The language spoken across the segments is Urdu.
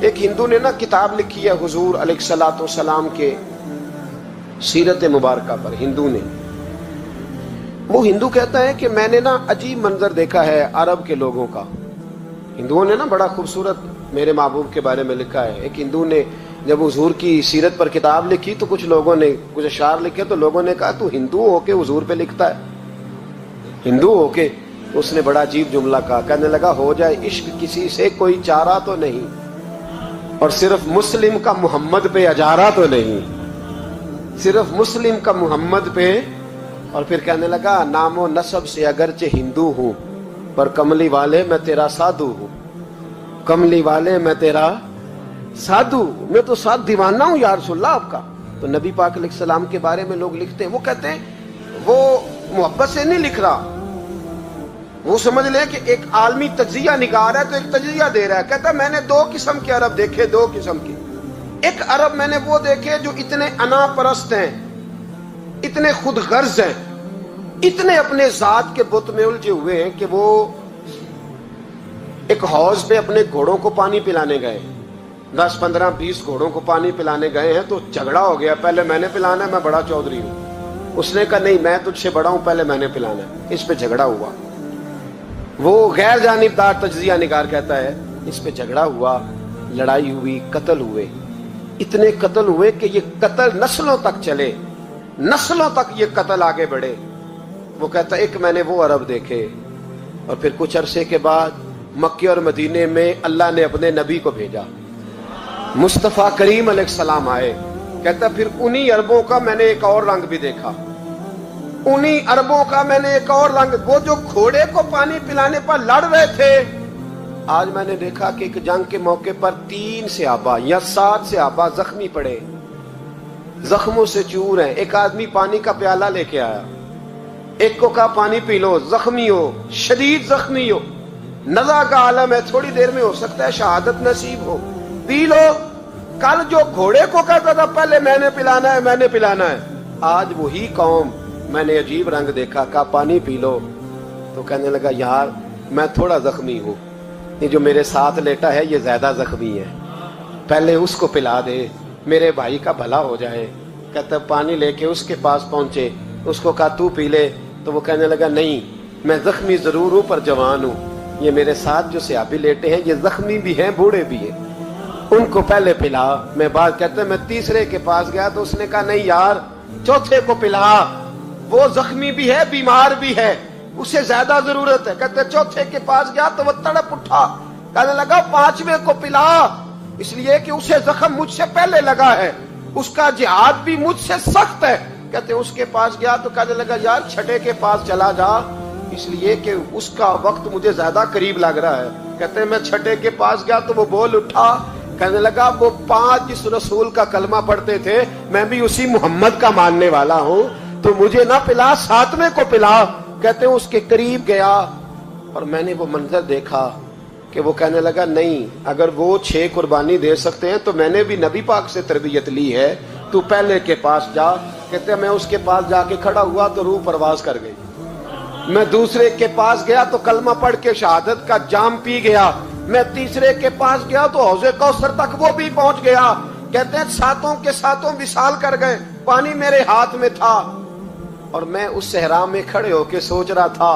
ایک ہندو نے نا کتاب لکھی ہے حضور علیہ الصلوۃ والسلام کے سیرت مبارکہ پر. ہندو نے، وہ ہندو کہتا ہے کہ میں نے نا عجیب منظر دیکھا ہے عرب کے لوگوں کا. ہندوؤں نے نا بڑا خوبصورت میرے محبوب کے بارے میں لکھا ہے. ایک ہندو نے جب حضور کی سیرت پر کتاب لکھی تو کچھ لوگوں نے کچھ اشعار لکھے تو لوگوں نے کہا تو ہندو ہو کے حضور پہ لکھتا ہے، ہندو ہو کے. اس نے بڑا عجیب جملہ کہا، کہنے لگا ہو جائے عشق کسی سے کوئی چارہ تو نہیں، اور صرف مسلم کا محمد پہ اجارہ تو نہیں، صرف مسلم کا محمد پہ. اور پھر کہنے لگا نام و نسب سے اگرچہ ہندو ہوں پر کملی والے میں تیرا سادھو ہوں، کملی والے میں تیرا سادھو، میں تو ساتھ دیوانہ ہوں یا رسول اللہ آپ کا. تو نبی پاک علیہ السلام کے بارے میں لوگ لکھتے ہیں، وہ کہتے ہیں وہ محبت سے نہیں لکھ رہا، وہ سمجھ لیں کہ ایک عالمی تجزیہ نگار ہے تو ایک تجزیہ دے رہا ہے. کہتا ہے میں نے دو قسم کے عرب دیکھے، دو قسم کے. ایک عرب میں نے وہ دیکھے جو اتنے انا پرست ہیں، اتنے خود غرض ہیں، اتنے اپنے ذات کے بت میں الجھے ہوئے ہیں کہ وہ ایک حوض پہ اپنے گھوڑوں کو پانی پلانے گئے، 10 15 20 گھوڑوں کو پانی پلانے گئے ہیں. تو جھگڑا ہو گیا، پہلے میں نے پلانا ہے، میں بڑا چودھری ہوں. اس نے کہا نہیں میں تجھ سے بڑا ہوں، پہلے میں نے پلانا ہے. اس پہ جھگڑا ہوا. وہ غیر جانبدار تجزیہ نگار کہتا ہے اس پہ جھگڑا ہوا، لڑائی ہوئی، قتل ہوئے. اتنے قتل ہوئے کہ یہ قتل نسلوں تک چلے، نسلوں تک یہ قتل آگے بڑھے. وہ کہتا ہے ایک میں نے وہ عرب دیکھے. اور پھر کچھ عرصے کے بعد مکے اور مدینے میں اللہ نے اپنے نبی کو بھیجا، مصطفیٰ کریم علیہ السلام آئے. کہتا پھر انہی عربوں کا میں نے ایک اور رنگ بھی دیکھا، انہی عربوں کا میں نے ایک اور رنگ. وہ جو گھوڑے کو پانی پلانے پر لڑ رہے تھے، آج میں نے دیکھا کہ ایک جنگ کے موقع پر 3 صحابہ یا 7 صحابہ زخمی پڑے، زخموں سے چور ہیں. ایک آدمی پانی کا پیالہ لے کے آیا، ایک کو کہا پانی پی لو، زخمی ہو، شدید زخمی ہو، نزع کا عالم ہے، تھوڑی دیر میں ہو سکتا ہے شہادت نصیب ہو، پی لو. کل جو گھوڑے کو کہتا تھا پہلے میں نے پلانا ہے، میں نے پلانا ہے، آج وہی قوم میں نے عجیب رنگ دیکھا، کہا پانی پی لو. تو کہنے لگا یار میں تھوڑا زخمی ہوں، یہ جو میرے ساتھ لیٹا ہے یہ زیادہ زخمی ہے، پہلے اس کو پلا دے، میرے بھائی کا بھلا ہو جائے. کہتا پانی لے کے اس کے پاس پہنچے، اس کو کہا تو پی لے. تو وہ کہنے لگا نہیں میں زخمی ضرور ہوں پر جوان ہوں، یہ میرے ساتھ جو صحابی لیٹے ہیں یہ زخمی بھی ہیں، بوڑھے بھی ہیں، ان کو پہلے پلا. میں بات کہتے ہیں میں تیسرے کے پاس گیا تو اس نے کہا نہیں یار چوتھے کو پلا، وہ زخمی بھی ہے، بیمار بھی ہے، اسے زیادہ ضرورت ہے. کہتے چوتھے کے پاس گیا تو وہ تڑپ اٹھا، کہنے لگا 5ویں کو پلا، اس لیے کہ اسے زخم مجھ سے پہلے لگا ہے، اس کا جہاد بھی مجھ سے سخت ہے. کہتے اس کے پاس گیا تو کہنے لگا یار 6 کے پاس چلا جا، اس لیے کہ اس کا وقت مجھے زیادہ قریب لگ رہا ہے. کہتے ہیں میں 6 کے پاس گیا تو وہ بول اٹھا، کہنے لگا وہ 5 جس رسول کا کلمہ پڑھتے تھے میں بھی اسی محمد کا ماننے والا ہوں، تو مجھے نہ پلا، 7ویں کو پلا. کہتے ہیں اس کے قریب گیا اور میں نے وہ منظر دیکھا کہ وہ کہنے لگا نہیں اگر وہ 6 قربانی دے سکتے ہیں تو میں نے بھی نبی پاک سے تربیت لی ہے، تو پہلے کے پاس جا. کہتے ہیں میں اس کے پاس جا کے کھڑا ہوا تو روح پرواز کر گئی. میں دوسرے کے پاس گیا تو کلمہ پڑھ کے شہادت کا جام پی گیا. میں تیسرے کے پاس گیا تو حوض کوثر تک وہ بھی پہنچ گیا. کہتے ہیں 7 کے 7 وصال کر گئے، پانی میرے ہاتھ میں تھا اور میں اس صحرا میں کھڑے ہو کے سوچ رہا تھا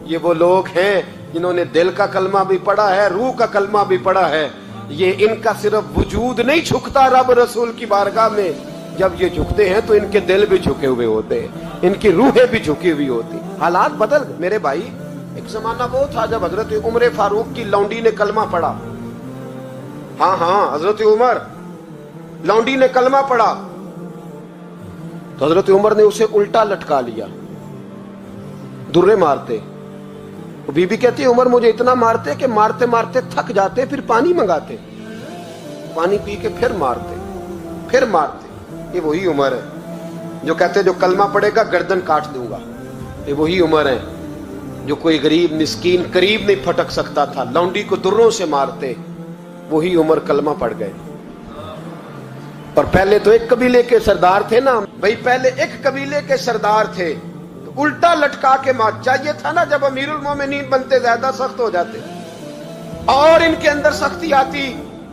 یہ وہ لوگ ہیں جنہوں نے دل کا کلمہ بھی پڑھا ہے، روح کا کلمہ بھی پڑھا ہے. یہ ان کا صرف وجود نہیں جھکتا رب رسول کی بارگاہ میں، جب یہ جھکتے ہیں تو ان کے دل بھی جھکے ہوئے ہوتے ہیں، ان کی روحیں بھی جھکی ہوئی ہوتی. حالات بدل گئے میرے بھائی. ایک زمانہ وہ تھا جب حضرت عمر فاروق کی لونڈی نے کلمہ پڑھا، ہاں حضرت عمر لونڈی نے کلمہ پڑھا تو حضرت عمر نے اسے الٹا لٹکا لیا، درے مارتے. بی بی کہتی عمر مجھے اتنا مارتے کہ مارتے مارتے تھک جاتے، پھر پانی منگاتے، پانی پی کے پھر مارتے. یہ وہی عمر ہے جو کہتے جو کلمہ پڑھے گا گردن کاٹ دوں گا. یہ وہی عمر ہے جو کوئی غریب مسکین قریب نہیں پھٹک سکتا تھا، لونڈی کو دروں سے مارتے. وہی عمر کلمہ پڑھ گئے. اور پہلے تو ایک قبیلے کے سردار تھے نا بھائی، پہلے ایک قبیلے کے سردار تھے تو الٹا لٹکا کے مار. چاہیے تھا نا جب امیر المومنین بنتے زیادہ سخت ہو جاتے اور ان کے اندر سختی آتی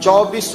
24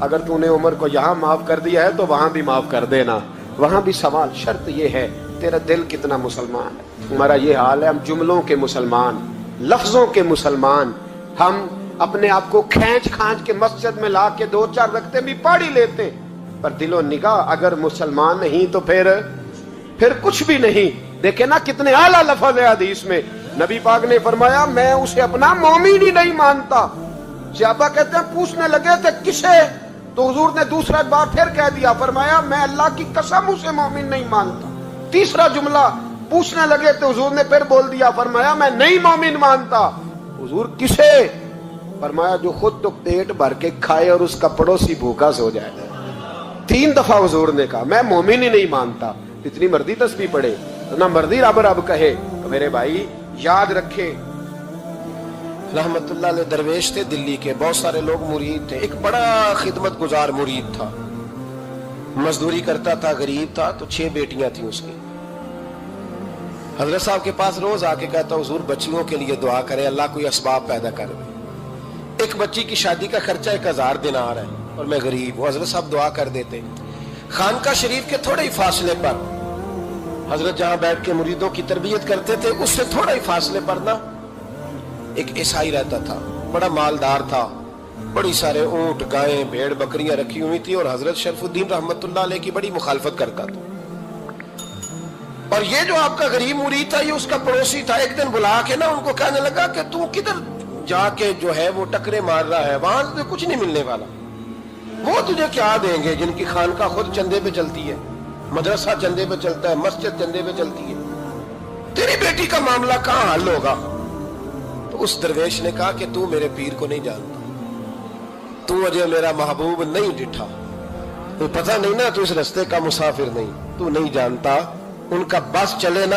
اگر تو نے عمر کو یہاں معاف کر دیا ہے تو وہاں بھی معاف کر دینا. وہاں بھی سوال شرط یہ ہے تیرا دل کتنا مسلمان ہے. ہمارا یہ حال ہے, ہم جملوں کے مسلمان, لفظوں کے مسلمان, ہم اپنے آپ کو کھینچ کے مسجد میں لا کے 2-4 رکعتیں بھی پڑھ ہی لیتے, پر دل و نگاہ اگر مسلمان نہیں تو پھر کچھ بھی نہیں. دیکھیں نا کتنے اعلیٰ لفظ ہے حدیث میں. نبی پاک نے فرمایا میں اسے اپنا مومن ہی نہیں مانتا. صحابہ کہتے ہیں پوچھنے لگے تھے کسے, تو حضور نے دوسرا بار پھر کہہ دیا, فرمایا میں اللہ کی قسم اسے مومن نہیں مانتا. تیسرا جملہ پوچھنے لگے تو حضور نے پھر بول دیا, فرمایا میں نہیں مومن مانتا. حضور کسے؟ فرمایا جو خود تو پیٹ بھر کے کھائے اور اس کا پڑوسی بھوکا سو جائے. 3 دفعہ حضور نے کہا میں مومن ہی نہیں مانتا. اتنی مردی تسبیح پڑھے, اتنا مردی رب رب کہے. تو میرے بھائی یاد رکھے, رحمت اللہ علیہ درویش تھے دلی کے, بہت سارے لوگ مرید تھے. ایک بڑا خدمت گزار مرید تھا, مزدوری کرتا تھا, غریب تھا. تو 6 بیٹیاں تھیں اس کی. حضرت صاحب کے پاس روز آ کے کہتا حضور بچیوں کے لیے دعا کرے, اللہ کوئی اسباب پیدا کر دے. ایک بچی کی شادی کا خرچہ 1000 دینار ہے اور میں غریب ہوں. حضرت صاحب دعا کر دیتے. خانقاہ شریف کے تھوڑے ہی فاصلے پر حضرت جہاں بیٹھ کے مریدوں کی تربیت کرتے تھے, اس سے تھوڑا ہی فاصلے پر نا ایک عیسائی رہتا تھا, بڑا مالدار تھا, بڑی سارے اونٹ, گائیں, بھیڑ, بکریاں رکھی ہوئی تھی, اور حضرت شرف الدین رحمت اللہ علیہ کی بڑی مخالفت کرتا تھا. اور یہ جو آپ کا غریب مرید تھا یہ اس کا پڑوسی تھا. ایک دن بلا کے نا ان کو کہنے لگا کہ تو کدھر جا کے جو ہے وہ ٹکرے مار رہا ہے, وہاں تجھے کچھ نہیں ملنے والا. وہ تجھے کیا دیں گے جن کی خانقاہ خود چندے پہ چلتی ہے, مدرسہ چندے پہ چلتا ہے, مسجد چندے پہ چلتی ہے, تیری بیٹی کا معاملہ کہاں حل ہوگا؟ تو اس درویش نے کہا کہ تو میرے پیر کو نہیں جانتا, تو مجھے میرا محبوب نہیں ڈٹھا, تو پتہ نہیں نا, تو اس رستے کا مسافر نہیں, تو نہیں جانتا. ان کا بس چلے نا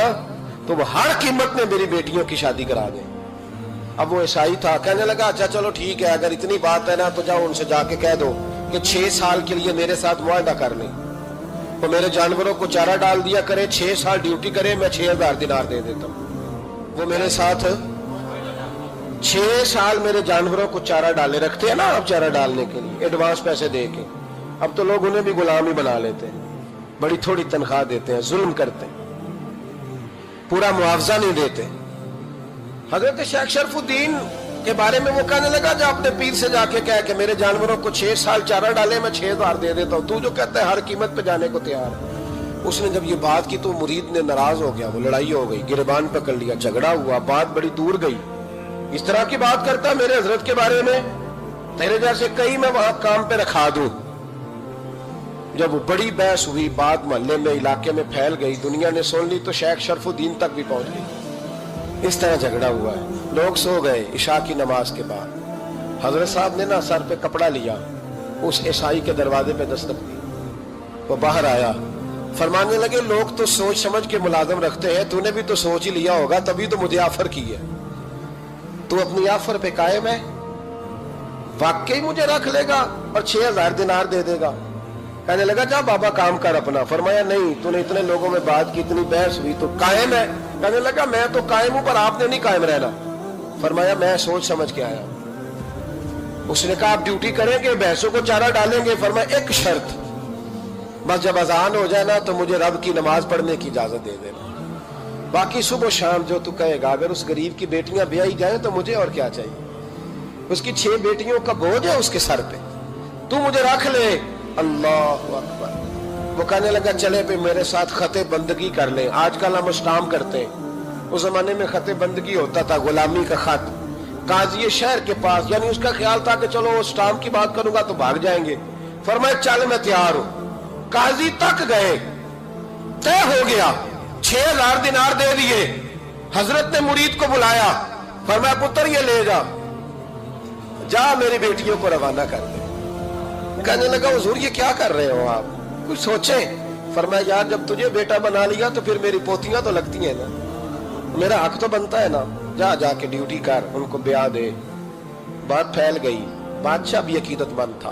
تو وہ ہر قیمت میں میری بیٹیوں کی شادی کرا دیں. اب وہ عیسائی تھا, کہنے لگا اچھا چلو ٹھیک ہے, اگر اتنی بات ہے نا تو جاؤ ان سے جا کے کہہ دو کہ 6 سال کے لیے میرے ساتھ معاہدہ کر لیں, تو میرے جانوروں کو چارہ ڈال دیا کرے, 6 سال ڈیوٹی کرے, میں 6000 دینار دے دیتا ہوں. وہ میرے ساتھ 6 سال میرے جانوروں کو چارہ ڈالے رکھتے ہیں نا, اب چارہ ڈالنے کے لیے ایڈوانس پیسے دے کے. اب تو لوگ انہیں بھی غلام ہی بنا لیتے ہیں, بڑی تھوڑی تنخواہ دیتے ہیں, ظلم کرتے ہیں, پورا معاوضہ نہیں دیتے. حضرت شیخ شرف الدین کے بارے میں وہ کہنے لگا جا اپنے پیر سے جا کے کہہ کہ میرے جانوروں کو 6 سال چارہ ڈالے, میں 6000 دے دیتا ہوں, تو جو کہتا ہے ہر قیمت پہ جانے کو تیار ہے. اس نے جب یہ بات کی تو مرید نے ناراض ہو گیا, وہ لڑائی ہو گئی, گریبان پکڑ لیا, جھگڑا ہوا, بات بڑی دور گئی. اس طرح کی بات کرتا میرے حضرت کے بارے میں, تیرے جیسے کئی میں وہاں کام پہ رکھا دوں. جب وہ بڑی بحث ہوئی, بات محلے میں, علاقے میں پھیل گئی, دنیا نے سن لی, تو شیخ شرف الدین تک بھی پہنچ گئی. اس طرح جھگڑا ہوا ہے. لوگ سو گئے عشاء کی نماز کے بعد. حضرت صاحب نے نا سر پہ کپڑا لیا, اس عیسائی کے دروازے پہ دستک دی. وہ باہر آیا, فرمانے لگے لوگ تو سوچ سمجھ کے ملازم رکھتے ہیں, تو نے بھی تو سوچ ہی لیا ہوگا, تبھی تو مجھے آفر کی ہے. تو اپنی آفر پہ قائم ہے, واقعی مجھے رکھ لے گا اور 6000 دینار دے دے گا؟ کہنے لگا جا بابا کام کر اپنا. فرمایا نہیں, تو نے اتنے لوگوں میں بات کی, اتنی بحث ہوئی, تو قائم ہے؟ کہنے لگا میں تو قائم ہوں, پر آپ نے نہیں قائم رہنا. فرمایا میں سوچ سمجھ کے آیا. اس نے کہا آپ ڈیوٹی کریں گے, بحثوں کو چارہ ڈالیں گے؟ فرمایا ایک شرط, بس جب اذان ہو جائے نا تو مجھے رب کی نماز پڑھنے کی اجازت دے دینا, باقی صبح و شام جو تو کہے گا. اگر اس غریب کی بیٹیاں بیائی جائیں تو مجھے اور کیا چاہیے, اس کی 6 بیٹیوں کا بوجھ ہے اس کے سر پہ, تو مجھے رکھ لے. اللہ اکبر. وہ کہنے لگا چلے پہ میرے ساتھ خط بندگی کر لیں. آج کل ہم اسٹامپ کرتے ہیں, اس زمانے میں خط بندگی ہوتا تھا, غلامی کا خط, قاضی شہر کے پاس. یعنی اس کا خیال تھا کہ چلو اسٹامپ کی بات کروں گا تو بھاگ جائیں گے. فرمایا چل میں تیار ہوں. قاضی تک گئے, طے ہو گیا, 6000 دینار دے دیے. حضرت نے مرید کو بلایا, فرمایا پتر یہ لے جا میری بیٹیوں کو روانہ کر دے. کہنے لگا حضور یہ کیا کر رہے ہو آپ, کچھ سوچیں. فرمایا یار جب تجھے بیٹا بنا لیا تو پھر میری پوتیاں تو لگتی ہیں نا, میرا حق تو بنتا ہے نا, جا کے ڈیوٹی کر, ان کو بیاہ دے. بات پھیل گئی. بادشاہ بھی عقیدت مند تھا,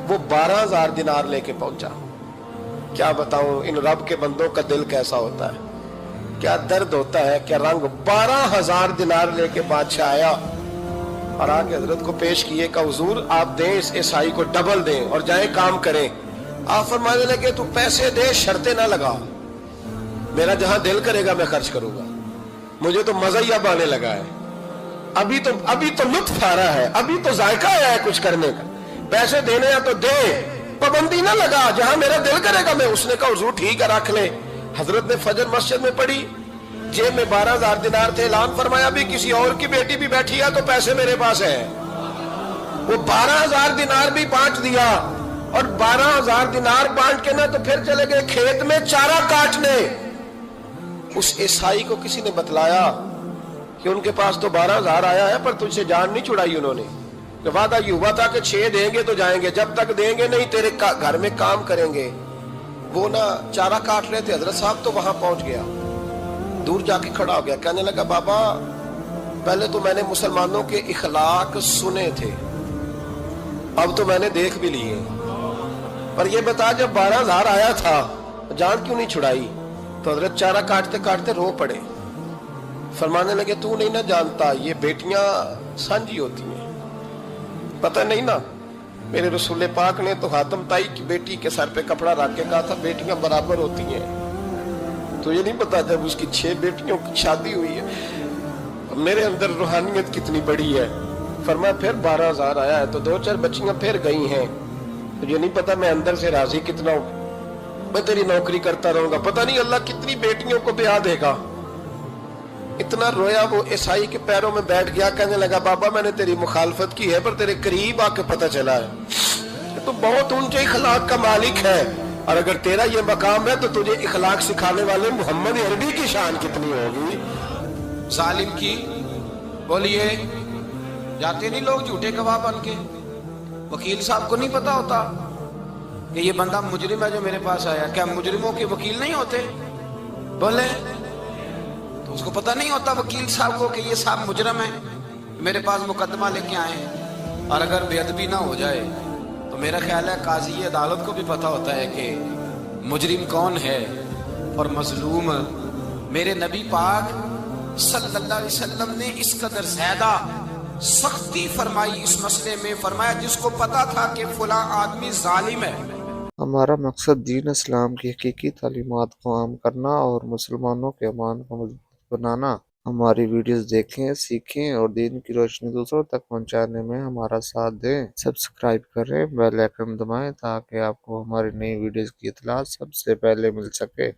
وہ 12000 دینار لے کے پہنچا. کیا بتاؤں ان رب کے بندوں کا دل کیسا ہوتا ہے, کیا درد ہوتا ہے, کیا رنگ. 12000 دینار لے کے بادشاہ آیا. اور آگے حضرت کو پیش کیے کہ حضور آپ دیں اس عیسائی کو ڈبل دیں اور جائیں کام کریں. آپ فرمانے لگے تو پیسے دے شرطیں نہ لگا, میرا جہاں دل کرے گا میں خرچ کروں گا, مجھے تو مزہ ہی اب آنے لگا ہے, ابھی تو لطف آ رہا ہے, ابھی تو ذائقہ آیا ہے کچھ کرنے کا, پیسے دینے ہیں تو دے, پابندی نہ لگا, جہاں میرا دل کرے گا میں. اس نے کہا حضور ٹھیک ہے رکھ لیں. حضرت نے فجر مسجد میں پڑھی, جیب میں 12,000 دینار تھے, اعلان فرمایا بھی کسی اور کی بیٹی بھی بیٹھی ہے تو پیسے میرے پاس ہے. وہ 12,000 دینار بھی بانٹ دیا, اور 12,000 دینار بانٹ کے نا تو پھر چلے گئے کھیت میں چارہ کاٹنے. اس عیسائی کو کسی نے بتلایا کہ ان کے پاس تو 12,000 آیا ہے پر تجھ سے جان نہیں چھڑائی انہوں نے, کہ وعدہ یہ ہوا تھا کہ 6 دیں گے تو جائیں گے, جب تک دیں گے نہیں تیرے گھر میں کام کریں گے. وہ نا چارہ کاٹ رہے تھے, حضرت صاحب تو وہاں پہنچ گیا, دور جا کے کھڑا ہو گیا, کہنے لگا بابا پہلے تو میں نے مسلمانوں کے اخلاق سنے تھے, اب تو میں نے دیکھ بھی لیے, پر یہ بتا جب 12,000 آیا تھا جان کیوں نہیں چھڑائی؟ تو حضرت چارہ کاٹتے کاٹتے رو پڑے, فرمانے لگے تو نہیں نہ جانتا یہ بیٹیاں سانجی ہوتی ہیں, پتہ نہیں نا, میرے رسول پاک نے تو حاتم تائی کی بیٹی کے سر پہ کپڑا رکھ کے کہا تھا بیٹیاں برابر ہوتی ہیں, تو یہ نہیں پتا جب اس کی 6 بیٹیوں کی شادی ہوئی ہے میرے اندر روحانیت کتنی بڑی ہے. فرمایا پھر 12,000 آیا ہے تو 2-4 بچیاں پھر گئی ہیں, تو یہ نہیں پتا میں اندر سے راضی کتنا ہوں, میں تیری نوکری کرتا رہوں گا, پتہ نہیں اللہ کتنی بیٹیوں کو بیاہ دے گا. اتنا رویا, وہ عیسائی کے پیروں میں بیٹھ گیا, کہنے لگا بابا میں نے تیری مخالفت کی ہے پر تیرے قریب آ کے پتہ چلا ہے تو بہت اونچے اخلاق کا مالک ہے, اور اگر تیرا یہ مقام ہے تو تجھے اخلاق سکھانے والے محمد عربی کی شان کتنی ہوگی. ظالم کی بولیے جاتے نہیں لوگ جھوٹے گواہ بن کے, وکیل صاحب کو نہیں پتا ہوتا کہ یہ بندہ مجرم ہے جو میرے پاس آیا, کیا مجرموں کے وکیل نہیں ہوتے؟ بولے تو اس کو پتہ نہیں ہوتا وکیل صاحب کو کہ یہ صاحب مجرم ہے, میرے پاس مقدمہ لے کے آئے ہیں. اور اگر بے ادبی نہ ہو جائے تو میرا خیال ہے قاضی عدالت کو بھی پتہ ہوتا ہے کہ مجرم کون ہے اور مظلوم. میرے نبی پاک صلی اللہ علیہ وسلم نے اس قدر زیادہ سختی فرمائی اس مسئلے میں, فرمایا جس کو پتا تھا کہ فلاں آدمی ظالم ہے. ہمارا مقصد دین اسلام کی حقیقی تعلیمات کو عام کرنا اور مسلمانوں کے ایمان کو مضبوط بنانا. ہماری ویڈیوز دیکھیں, سیکھیں اور دین کی روشنی دوسروں تک پہنچانے میں ہمارا ساتھ دیں. سبسکرائب کریں, بیل آئیکن دبائیں تاکہ آپ کو ہماری نئی ویڈیوز کی اطلاع سب سے پہلے مل سکے.